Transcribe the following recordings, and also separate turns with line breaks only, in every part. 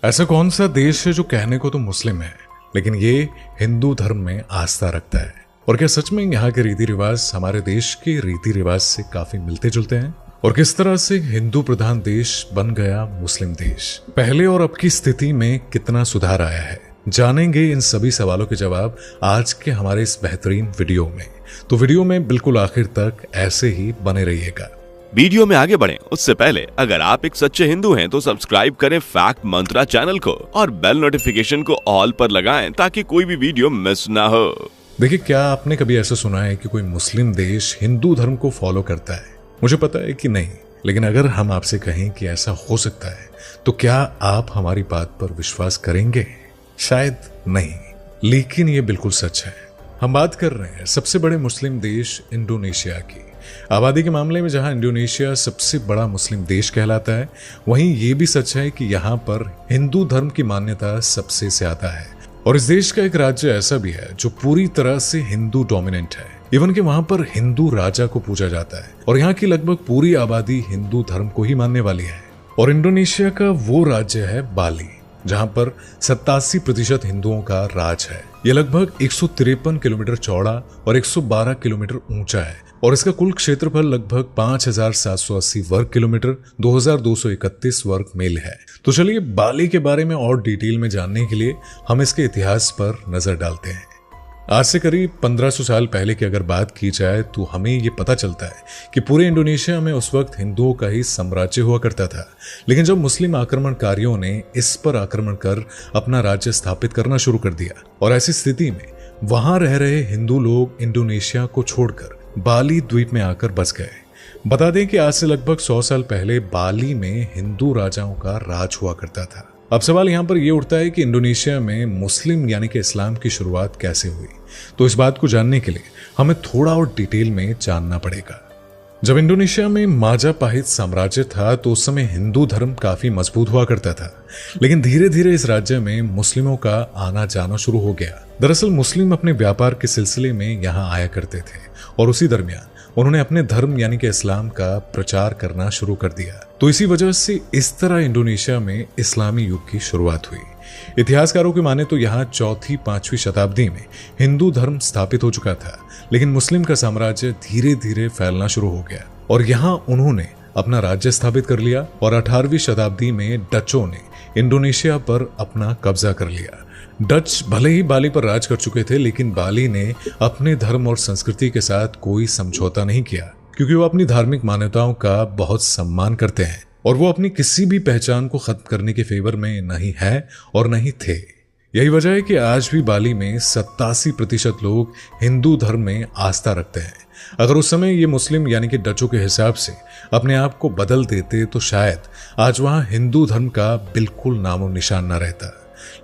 ऐसा कौन सा देश है जो कहने को तो मुस्लिम है लेकिन ये हिंदू धर्म में आस्था रखता है? और क्या सच में यहाँ के रीति रिवाज हमारे देश के रीति रिवाज से काफी मिलते जुलते हैं? और किस तरह से हिंदू प्रधान देश बन गया मुस्लिम देश? पहले और अब की स्थिति में कितना सुधार आया है, जानेंगे इन सभी सवालों के जवाब आज के हमारे इस बेहतरीन वीडियो में। तो वीडियो में बिल्कुल आखिर तक ऐसे ही बने रहिएगा।
वीडियो में आगे बढ़ें उससे पहले अगर आप एक सच्चे हिंदू हैं तो सब्सक्राइब करें फैक्ट मंत्रा चैनल को और बेल नोटिफिकेशन को ऑल पर लगाएं ताकि कोई भी वीडियो मिस ना हो।
देखिए, क्या आपने कभी ऐसा सुना है कि कोई मुस्लिम देश हिंदू धर्म को फॉलो करता है? मुझे पता है कि नहीं, लेकिन अगर हम आपसे कहें कि ऐसा हो सकता है तो क्या आप हमारी बात पर विश्वास करेंगे? शायद नहीं, लेकिन ये बिल्कुल सच है। हम बात कर रहे हैं सबसे बड़े मुस्लिम देश इंडोनेशिया की। आबादी के मामले में जहां इंडोनेशिया सबसे बड़ा मुस्लिम देश कहलाता है, वहीं ये भी सच है कि यहाँ पर हिंदू धर्म की मान्यता सबसे ज्यादा है। और इस देश का एक राज्य ऐसा भी है जो पूरी तरह से हिंदू डोमिनेंट है। इवन कि वहां पर हिंदू राजा को पूजा जाता है और यहाँ की लगभग पूरी आबादी हिंदू धर्म को ही मानने वाली है। और इंडोनेशिया का वो राज्य है बाली, जहां पर 87% हिंदुओं का राज है। यह लगभग 153 किलोमीटर चौड़ा और 112 किलोमीटर ऊंचा है और इसका कुल क्षेत्रफल लगभग 5780 वर्ग किलोमीटर 2231 वर्ग मील है। तो चलिए बाली के बारे में और डिटेल में जानने के लिए हम इसके इतिहास पर नजर डालते हैं। आज से करीब 1500 साल पहले की अगर बात की जाए तो हमें ये पता चलता है कि पूरे इंडोनेशिया में उस वक्त हिंदुओं का ही साम्राज्य हुआ करता था। लेकिन जब मुस्लिम आक्रमणकारियों ने इस पर आक्रमण कर अपना राज्य स्थापित करना शुरू कर दिया और ऐसी स्थिति में वहां रह रहे हिंदू लोग इंडोनेशिया को छोड़कर बाली द्वीप में आकर बस गए। बता दें कि आज से लगभग 100 साल पहले बाली में हिंदू राजाओं का राज हुआ करता था। अब सवाल यहाँ पर यह उठता है कि इंडोनेशिया में मुस्लिम यानी कि इस्लाम की शुरुआत कैसे हुई? तो इस बात को जानने के लिए हमें थोड़ा और डिटेल में जानना पड़ेगा। जब इंडोनेशिया में माजापाहित साम्राज्य था तो उस समय हिंदू धर्म काफी मजबूत हुआ करता था, लेकिन धीरे धीरे इस राज्य में मुस्लिमों का आना जाना शुरू हो गया। दरअसल मुस्लिम अपने व्यापार के सिलसिले में यहाँ आया करते थे और उसी दरमियान उन्होंने अपने धर्म यानी कि इस्लाम का प्रचार करना शुरू कर दिया। तो इसी वजह से इस तरह इंडोनेशिया में इस्लामी युग की शुरुआत हुई। इतिहासकारों की माने तो यहाँ 4वीं-5वीं शताब्दी में हिंदू धर्म स्थापित हो चुका था, लेकिन मुस्लिम का साम्राज्य धीरे धीरे फैलना शुरू हो गया और यहाँ उन्होंने अपना राज्य स्थापित कर लिया और 18वीं शताब्दी में डचों ने इंडोनेशिया पर अपना कब्जा कर लिया। डच भले ही बाली पर राज कर चुके थे, लेकिन बाली ने अपने धर्म और संस्कृति के साथ कोई समझौता नहीं किया, क्योंकि वो अपनी धार्मिक मान्यताओं का बहुत सम्मान करते हैं और वो अपनी किसी भी पहचान को खत्म करने के फेवर में नहीं है और नहीं थे। यही वजह है कि आज भी बाली में 87% लोग हिंदू धर्म में आस्था रखते हैं। अगर उस समय ये मुस्लिम यानी कि डचों के हिसाब से अपने आप को बदल देते तो शायद आज वहां हिंदू धर्म का बिल्कुल नामो निशान न रहता,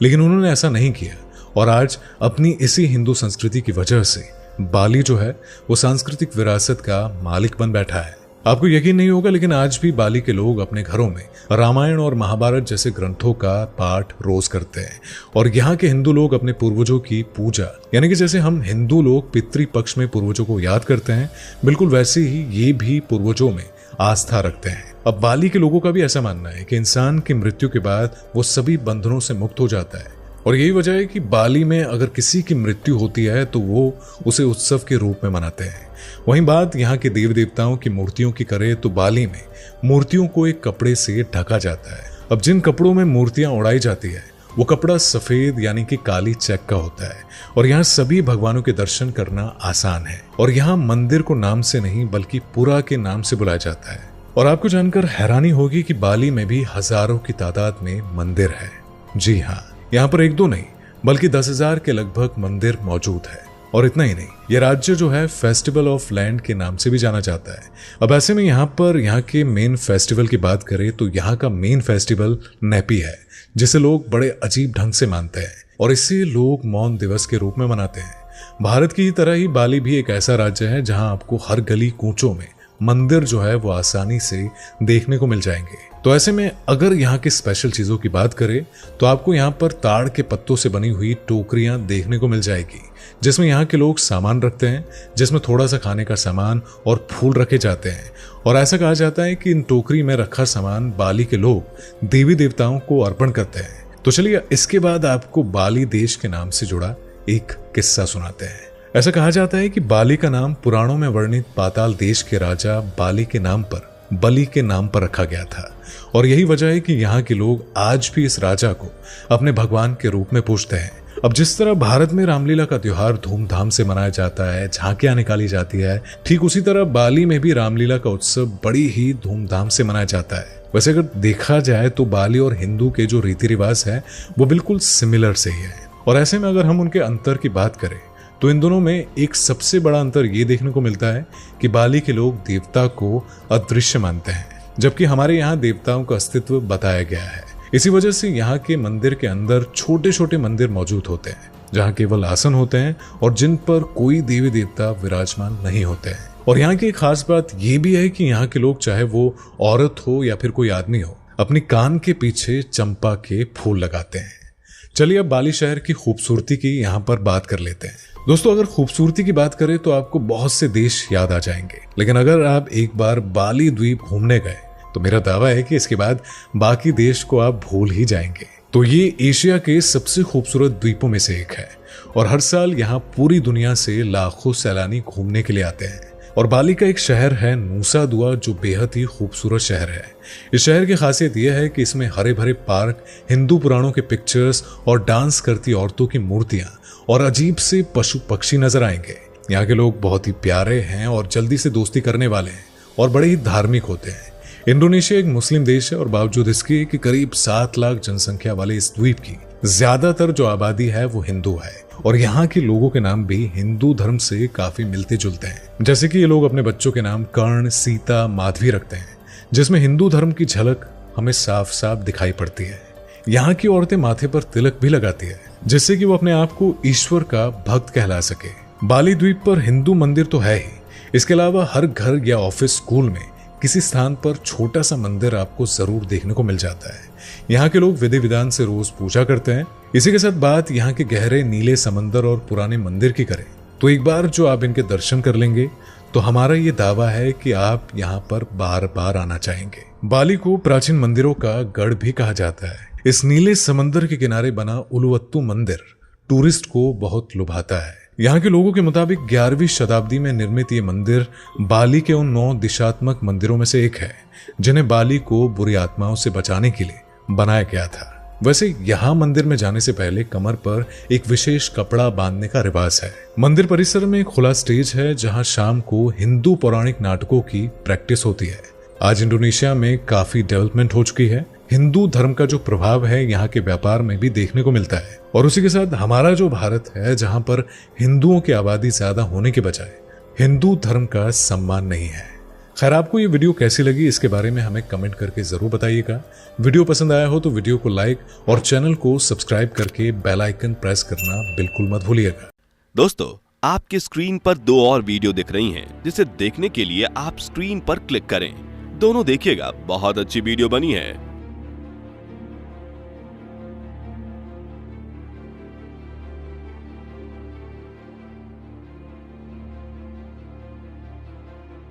लेकिन उन्होंने ऐसा नहीं किया और आज अपनी इसी हिंदू संस्कृति की वजह से बाली जो है वो सांस्कृतिक विरासत का मालिक बन बैठा है। आपको यकीन नहीं होगा, लेकिन आज भी बाली के लोग अपने घरों में रामायण और महाभारत जैसे ग्रंथों का पाठ रोज करते हैं और यहाँ के हिंदू लोग अपने पूर्वजों की पूजा यानी कि जैसे हम हिंदू लोग पितृ पक्ष में पूर्वजों को याद करते हैं, बिल्कुल वैसे ही ये भी पूर्वजों में आस्था रखते हैं। अब बाली के लोगों का भी ऐसा मानना है कि इंसान की मृत्यु के बाद वो सभी बंधनों से मुक्त हो जाता है और यही वजह है कि बाली में अगर किसी की मृत्यु होती है तो वो उसे उत्सव के रूप में मनाते हैं। वहीं बात यहाँ के देव देवताओं की मूर्तियों की करें तो बाली में मूर्तियों को एक कपड़े से ढका जाता है। अब जिन कपड़ों में मूर्तियां उड़ाई जाती है वो कपड़ा सफेद यानी कि काली चेक का होता है और यहाँ सभी भगवानों के दर्शन करना आसान है और यहाँ मंदिर को नाम से नहीं बल्कि पुरा के नाम से बुलाया जाता है। और आपको जानकर हैरानी होगी कि बाली में भी हजारों की तादाद में मंदिर है। जी हाँ, यहाँ पर एक दो नहीं बल्कि 10,000 के लगभग मंदिर मौजूद है। और इतना ही नहीं, ये राज्य जो है फेस्टिवल ऑफ लैंड के नाम से भी जाना जाता है। अब ऐसे में यहाँ के मेन फेस्टिवल की बात करें तो यहाँ का मेन फेस्टिवल नेपी है, जिसे लोग बड़े अजीब ढंग से मानते हैं और इसे लोग मौन दिवस के रूप में मनाते हैं। भारत की तरह ही बाली भी एक ऐसा राज्य है जहाँ आपको हर गली कूचों में मंदिर जो है वो आसानी से देखने को मिल जाएंगे। तो ऐसे में अगर यहाँ की स्पेशल चीजों की बात करें तो आपको यहाँ पर ताड़ के पत्तों से बनी हुई टोकरियां देखने को मिल जाएगी, जिसमें यहाँ के लोग सामान रखते हैं, जिसमें थोड़ा सा खाने का सामान और फूल रखे जाते हैं। और ऐसा कहा जाता है कि इन टोकरी में रखा सामान बाली के लोग देवी देवताओं को अर्पण करते हैं। तो चलिए इसके बाद आपको बाली देश के नाम से जुड़ा एक किस्सा सुनाते हैं। ऐसा कहा जाता है कि बाली का नाम पुराणों में वर्णित पाताल देश के राजा बाली के नाम पर बलि के नाम पर रखा गया था और यही वजह है कि यहाँ के लोग आज भी इस राजा को अपने भगवान के रूप में पूजते हैं। अब जिस तरह भारत में रामलीला का त्योहार धूमधाम से मनाया जाता है, झांकियां निकाली जाती है, ठीक उसी तरह बाली में भी रामलीला का उत्सव बड़ी ही धूमधाम से मनाया जाता है। वैसे अगर देखा जाए तो बाली और हिंदू के जो रीति रिवाज है वो बिल्कुल सिमिलर से ही है और ऐसे में अगर हम उनके अंतर की बात करें तो इन दोनों में एक सबसे बड़ा अंतर ये देखने को मिलता है कि बाली के लोग देवता को अदृश्य मानते हैं, जबकि हमारे यहाँ देवताओं का अस्तित्व बताया गया है। इसी वजह से यहाँ के मंदिर के अंदर छोटे छोटे मंदिर मौजूद होते हैं जहाँ केवल आसन होते हैं और जिन पर कोई देवी देवता विराजमान नहीं होते हैं। और यहाँ की एक खास बात ये भी है कि यहाँ के लोग चाहे वो औरत हो या फिर कोई आदमी हो, अपनी कान के पीछे चंपा के फूल लगाते हैं। चलिए अब बाली शहर की खूबसूरती की यहाँ पर बात कर लेते हैं। दोस्तों अगर खूबसूरती की बात करें तो आपको बहुत से देश याद आ जाएंगे, लेकिन अगर आप एक बार बाली द्वीप घूमने गए तो मेरा दावा है कि इसके बाद बाकी देश को आप भूल ही जाएंगे। तो ये एशिया के सबसे खूबसूरत द्वीपों में से एक है और हर साल यहाँ पूरी दुनिया से लाखों सैलानी घूमने के लिए आते हैं। और बाली का एक शहर है नूसा दुआ जो बेहद ही खूबसूरत शहर है। इस शहर की खासियत यह है कि इसमें हरे भरे पार्क, हिंदू पुराणों के पिक्चर्स और डांस करती औरतों की मूर्तियां और अजीब से पशु पक्षी नजर आएंगे। यहाँ के लोग बहुत ही प्यारे हैं और जल्दी से दोस्ती करने वाले हैं और बड़े ही धार्मिक होते हैं। इंडोनेशिया एक मुस्लिम देश है और बावजूद इसके कि करीब 7 लाख जनसंख्या वाले इस द्वीप की ज्यादातर जो आबादी है वो हिंदू है और यहाँ के लोगों के नाम भी हिंदू धर्म से काफी मिलते जुलते हैं। जैसे कि ये लोग अपने बच्चों के नाम कर्ण, सीता, माधवी रखते हैं, जिसमें हिंदू धर्म की झलक हमें साफ साफ दिखाई पड़ती है। यहाँ की औरतें माथे पर तिलक भी लगाती है जिससे कि वो अपने आप को ईश्वर का भक्त कहला सके। बाली द्वीप पर हिंदू मंदिर तो है ही, इसके अलावा हर घर या ऑफिस, स्कूल में किसी स्थान पर छोटा सा मंदिर आपको जरूर देखने को मिल जाता है। यहाँ के लोग विधि विधान से रोज पूजा करते हैं। इसी के साथ बात यहाँ के गहरे नीले समंदर और पुराने मंदिर की करें तो एक बार जो आप इनके दर्शन कर लेंगे तो हमारा ये दावा है कि आप यहाँ पर बार बार आना चाहेंगे। बाली को प्राचीन मंदिरों का गढ़ भी कहा जाता है। इस नीले समंदर के किनारे बना उलुवत्तु मंदिर टूरिस्ट को बहुत लुभाता है। यहाँ के लोगों के मुताबिक 11वीं शताब्दी में निर्मित ये मंदिर बाली के उन 9 दिशात्मक मंदिरों में से एक है जिन्हें बाली को बुरी आत्माओं से बचाने के लिए बनाया गया था। वैसे यहाँ मंदिर में जाने से पहले कमर पर एक विशेष कपड़ा बांधने का रिवाज है। मंदिर परिसर में एक खुला स्टेज है जहाँ शाम को हिंदू पौराणिक नाटकों की प्रैक्टिस होती है। आज इंडोनेशिया में काफी डेवलपमेंट हो चुकी है। हिंदू धर्म का जो प्रभाव है यहाँ के व्यापार में भी देखने को मिलता है और उसी के साथ हमारा जो भारत है जहाँ पर हिंदुओं की आबादी ज्यादा होने के बजाय हिंदू धर्म का सम्मान नहीं है। खैर आपको ये वीडियो कैसी लगी इसके बारे में हमें कमेंट करके जरूर बताइएगा। वीडियो पसंद आया हो तो वीडियो को लाइक और चैनल को सब्सक्राइब करके बेल आइकन प्रेस करना बिल्कुल मत भूलिएगा।
दोस्तों आपके स्क्रीन पर 2 और वीडियो दिख रही हैं जिसे देखने के लिए आप स्क्रीन पर क्लिक करें। दोनों देखिएगा, बहुत अच्छी वीडियो बनी है।